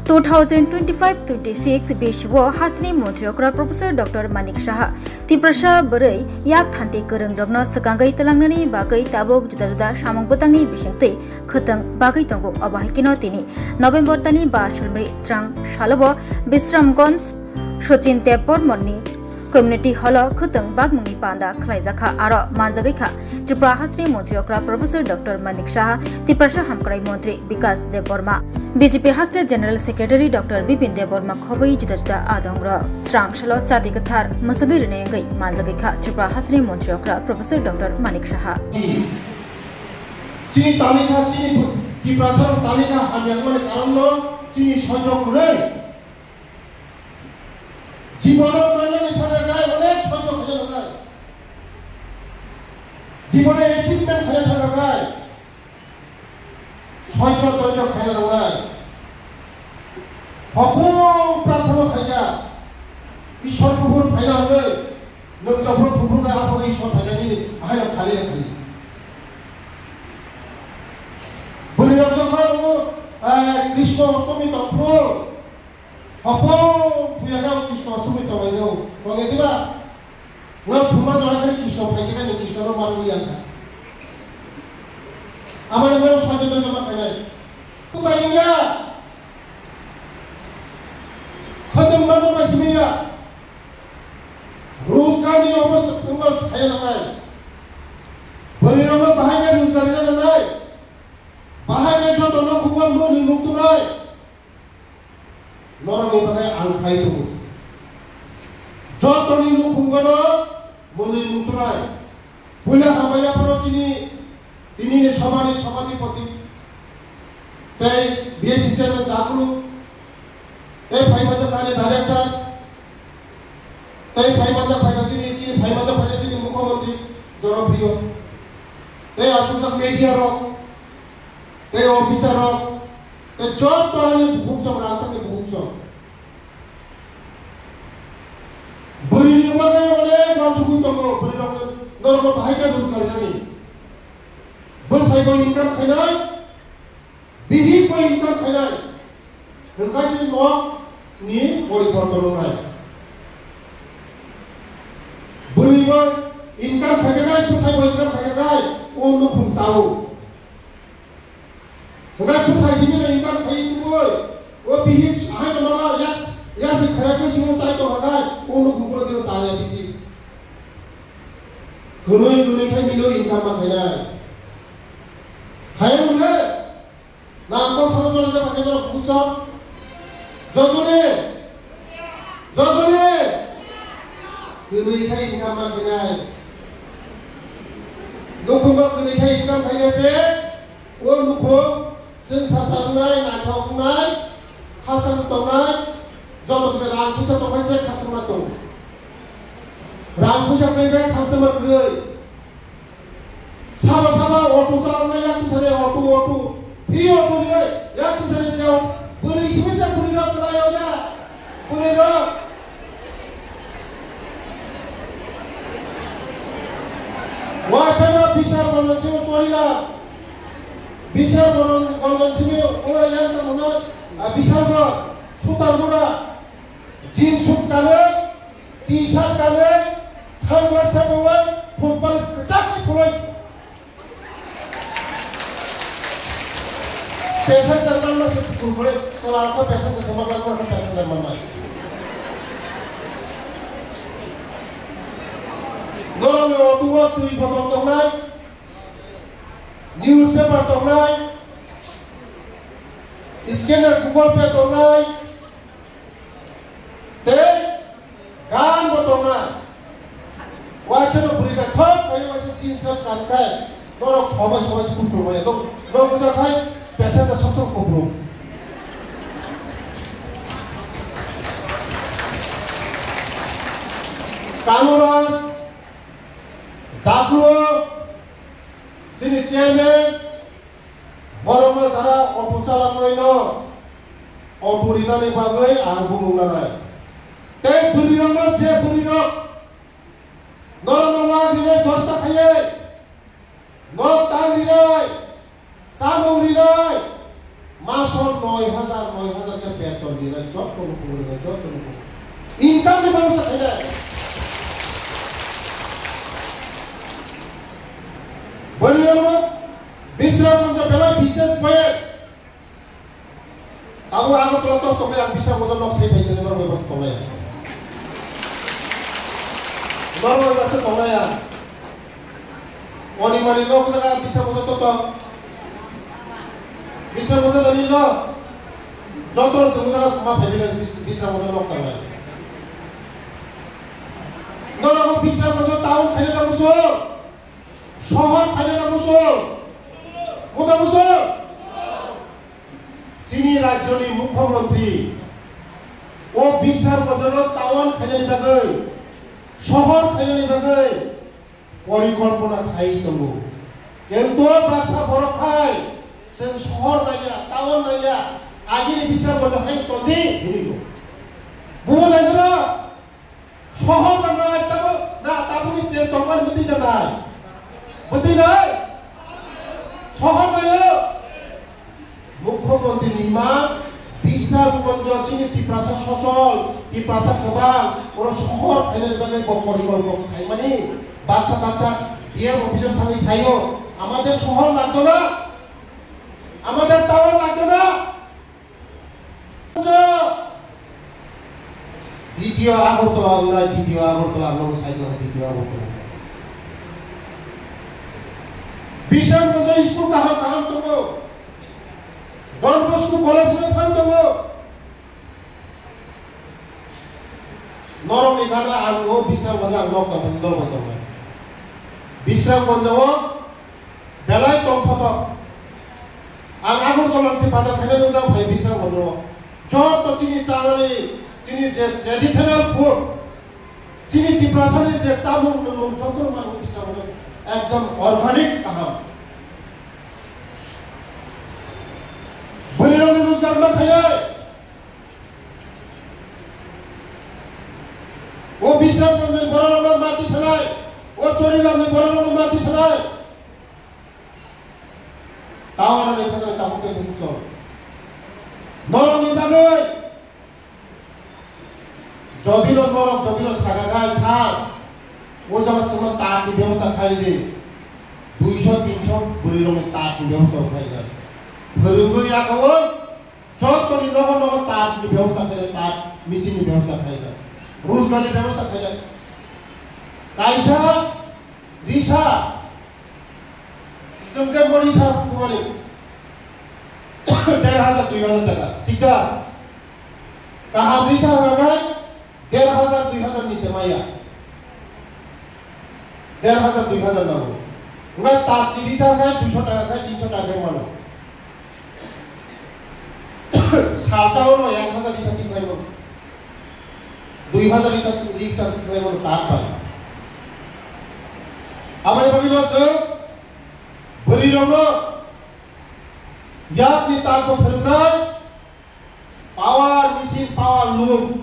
2025-26 बेशुव हास्नि मन्त्रियक्रा professor doctor Manik Saha Tiprasa बरै याक थान्ते गोरों रग्न सकांगै तलांगनानि बागै ताबुक जुदा जुदा सामंग बतंगनि बिसिंतै खतंग बागै तंगो अबाहिकिनो तिनि नभेम्बर तानि 5 सालमरि स्रां सालबो विश्रामगंज सचिन तेपर मन्नि कम्युनिटी हॉल खतंग बागमुंगनि पांदा खलाइजाखा आरो मानजागैखा त्रिपुरा हास्नि मन्त्रियक्रा प्रोफेसर डॉक्टर मानिक शाह तिप्रसा हामक्राइ मंत्री विकास देबबर्मा बीजेपी हास्टे general secretary doctor Bipin Debbarma खबै जुदा जुदा आदंग्र स्रां सालो चाति कथार मसगै रनेंगै मानजागैखा त्रिपुरा हास्नि मन्त्रियक्रा प्रोफेसर डॉक्टर मानिक शाह चिनी तालिका चिनी तिप्रसा तालिका हामियाकमाने कारणनो चिनी सजगुरै জীবনে মানে থাকা যায় অনেক ছোট খেলে যায় জীবনে অ্যাচিভমেন্ট খেলে থাকা যায় সঞ্চয় খেলে যায় হপু প্রার্থনা খাইয়া ঈশ্বর প্রভুর ফাইনা হবে লোক যখন প্রভুর গায়ে আপনি ঈশ্বর ফাইনা নিয়ে আহার খালি রাখি বলি যখন কৃষ্ণ অষ্টমী তত্ত্ব হপু পুয়াগা কৃষ্ণ অষ্টমী তবাইও বলে দিবা না ফুমা জড়াকে কৃষ্ণ ফাইকে না কৃষ্ণর মারুই আকা আমার নাম সচেতন জমা খাই তো বাইয়া খতম বাবা মাসিমিয়া রোজগারি অবস্থা তোমার ছায়া নাই বলিরম বাহাইকে রোজগারি না নাই বাহাইকে যত না খুব মন মুক্ত নাই নরমে বাগায় আলখাই তো যতনি মুখুঙ্গনো মনে মুক্ত নাই বুলা হামাইয়া পড়ো তিনি সভাধিপতি তাই বিএসসি জাকুলু এই ফাইমাদা কানে ডাইরেক্টর তাই ফাইমাদা ফাইগাচিনি ফাইমাদা ফাইগাচিনি মুখ্যমন্ত্রী জনপ্রিয় এই আসুসাক মিডিয়া রক এই অফিসার রক এই যত আনি ভুকজম রাজসাকে ভুকজম বরিনি বাগায় অনেক মানুষ দङ বরি রক নরম ভাইকা রোজগারি জানি বসাইবো ইনকাম খাইনাই বিহিবো ইনকাম খাইনাই নকাসি নক নি পরিবর্তন নাই বরিবো ইনকাম খাইগাই বসাইবো ইনকাম খাইগাই ও লুকুম চাও নকাই বসাইছিনি ইনকাম খাইবো ও বিহিব আহাই নবা ইয়াসি খারাকো সিমো চাইতো হাগাই ও লুকুম পুরো দিন চায়া বিসি গুনুই খাই মিলো ইনকাম খাইনাই খায় না নামক সরকার যে ভাগে বড় পুছ যজনে কুনি খাই ইনকাম মাগিনাই লোকবা কুনি খাই ইনকাম খাইছে ও লুকো সেন সাসানাই নাথাকনাই খাসান তনাই যত যে রাং পুছা তো খাইছে খাসমা তো রাং পুছা কইছে খাসমা কই সাবা অটো চালানো याकी सारे ऑटो फ्री ऑटो रे याकी सारे जाओ पूरी समस्या पूरी रात चलायो जा पूरी रात वाचना विशाल बनछे चोरीला विशाल बनछे ओरा यान त हुन विशाल को सुतार गुडा जीन्स सूट काले टी-शर्ट काले सनग्लास काले फुटबल चाक फुलै पैसा जर्मन से फुलफुले सलाह का पैसा से समझ कर पैसा जर्मन में दोनों में ऑटो तू ही फोटो तो नहीं न्यूज़पेपर तो नहीं स्कैनर गूगल पे तो नहीं ते गान तो नहीं वाचन बुरी का थोक कहीं वैसे चीज़ सब काम का है दोनों समझ कुछ तो है लोग मुझे खाए पैसा का सबसे प्रॉब्लम कानूनस जाकुलो जिनि चेयरमैन बरम जारा अटो चालामैनो अटो रिनानि बागै आं बुंनानै ते बुरिरम जे बुरिरम नरमवा दिनै 10 टा खाये न तांगिनै सामौरिनै मासन 9,000 ke beton di job ko income ni baru saja beriama bisa menjadi business player aku pelotos to yang bisa menolak saya bisa menolak bebas to ya baru masuk to ya oni mari no bisa menolak to bisa menolak ni no jotor semua ma family bisa menolak to ya no bisa menolak tahun kaya kamu শহর খালেদা মুসল মোদা মুসল চিনি রাজ্যনি মুখ্যমন্ত্রী ও বিচার বদল town খাইনানি বাগৈ শহর খাইনানি বাগৈ পরিকল্পনা খাই দङ কিন্তু বাক্सा बरखाय जों শহর नागिरा टाउन नागिरा आगिनि বিচার बदल खाइ तदि हिरिगो बुङो नागिरा শহর नागाय ताबो ना ताबुनि ते तंगान बुद्धि जानाय betul tak? Sohor ayo. Mukhomantri Nima bisa menjual cini di prasas sosial, di prasas kebang, orang sohor ini sebagai pemori-pemori kayak mana? Bangsa-bangsa dia bisa tangi sayo. Amader sohor lagi na, amader tawar lagi na. Didiyo aku tulang na, didiyo aku tulang na, sayo didiyo aku tulang. bisa menjadi school tahap tunggu, Don College में tunggu, norong negara anggo bisa menjadi anggo kabendor betul, bisa menjadi belai tongfoto, anggo tolong si pada kene nujang bay bisa menjadi, job to cini carani, cini traditional food, cini diprasani je camung nung jotor manu bisa menjadi एकदम organic कहा बड़ी लोग रोजगार न खाए वो विषय में बड़ा लोग माटी सलाए वो चोरी करने बड़ा लोग माटी सलाए तावर ने खबर काम के खुशो नरम निबागे जदिनो नरम जदिनो सागागाय सार वो जगह समय तार की व्यवस्था खाई दे 200-300 बुरी लोग तार की व्यवस्था खाई दे भरुगु या कहो जब तो इन लोगों तार की व्यवस्था करे तार मिसिंग की व्यवस्था खाई दे रूस का व्यवस्था खाई दे कैसा रिसा सबसे बड़ी सा तुम्हारी 1,500-2,000 टका ठीक है कहाँ रिसा होगा 1,500-2,000 नीचे माया 1,500-2,000 namu. Enggak tak dirisa kan 200 taka kan 300 taka mana. Salcao no yang khasa bisa tinggal mana. 2,000 bisa tinggal mana tak apa. Apa yang bagi lo beri dong ya kita ko pernah power mesin power loom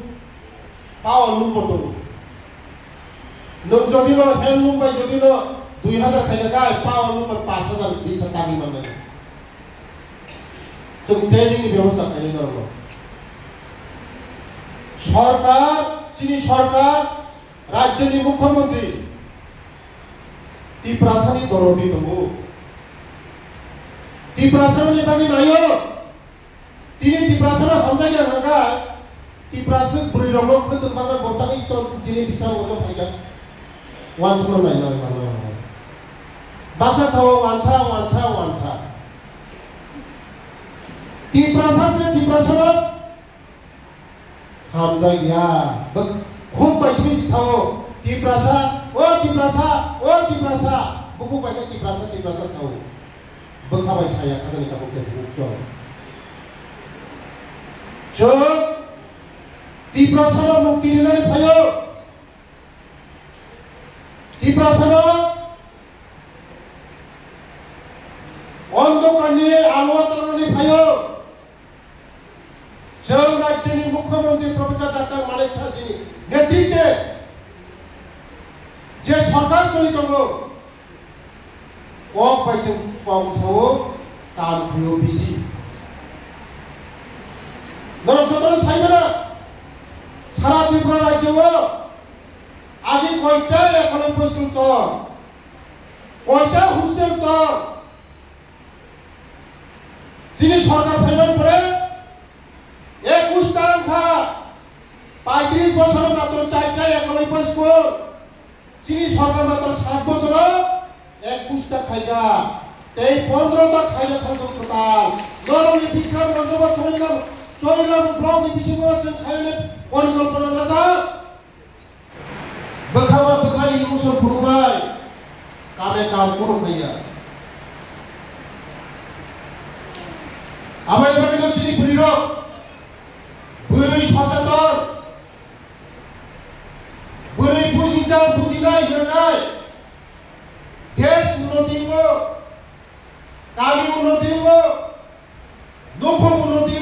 betul. Nung jadi no handloom by jadi no 2,000 kaya kaya power loom per 5,000 bisa tagi mana. Training ni व्यवस्था kaya dong. सरकार चीनी सरकार राज्य नि मुख्यमंत्री ती प्रासानी दरोदी दंगो ती प्रासानी bagi nayo tini ती प्रासाना हमजाय hangga ती प्राsak beri romo ketung bangan botangi con tini bisa untuk pajak wan semua naik mana bahasa sawo wansa ती प्राsak से ती प्रासाना हमजाय ya खूब पैसे साwo ती प्रासा buku banyak ती Prasa साwo bekawai saya kasih kamu ke buku so ती प्रासा mukti nilai payo ती Prasa ondo kani alwatan ni payo जों राज्यनि मुख्यमंत्री प्रोफेसर डॉक्टर मानिक साहजी नेतृत्वे जे सरकार चलि दङ कम पैसा कम थो काम थियो बिसि 너는 저들은 살면은 사라 ত্রিপুরা রাজ্যও আগে কয়টা এখনই প্রস্তুত কয়টা হোস্টেল তো যিনি সরকার ফাইনাল করে 21টা আংখা 35 বছর মাত্র 4টা এখনই স্কুল যিনি সরকার মাত্র 7 বছর 21টা খাইগা এই 15টা খাইলে থাকতো টোটাল নরমে বিশ্রাম গঞ্জবা চরিলাম ব্লক বিশিষ্ট जों খাইলে পরিকল্পনা না যা বখাবা বখারি মুসল ফুরবাই কামে কাম কোনো খাইয়া আমার এবারে চিনি বুড়ির বুড়ি সচেতন বুড়ি বুঝিনাই হয়ে দেশ উন্নতি কামি উন্নতি নখম উন্নতি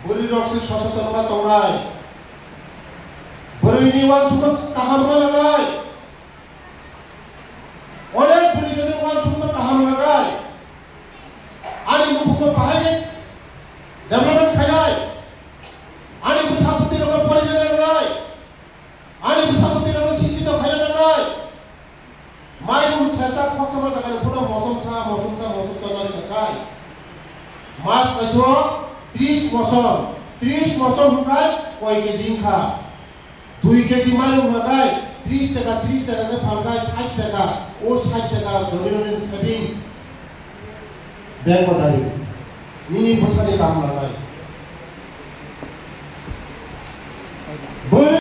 বুড়ি রক্সে সচেতনতা দৌড়াই বুড়িনি ওয়ানসুকে কাহাম লাগাই অনেক বুড়ি যদি ওয়ানসুকে কাহাম লাগাই আনি নখমকে বাহাই ডেভেলপমেন্ট খাইলাই আনি বুসাপতি রকম পরিণত লাগাই আনি বুসাপতি রকম শিক্ষিত খাইলা লাগাই মাইরুম সেসা খকসবা জায়গায় পুরো মৌসুমছা নারে থাকাই মাস কাইছো 30 বছর হুকাই কয় কেজি খা 2 কেজি মাইরুম লাগাই 30 টাকা কে ফালগাই 60 টাকা ও 60 টাকা জমিনের সেভিংস ব্যাংক দাঁড়ি নিনি বছরে কাম লাগাই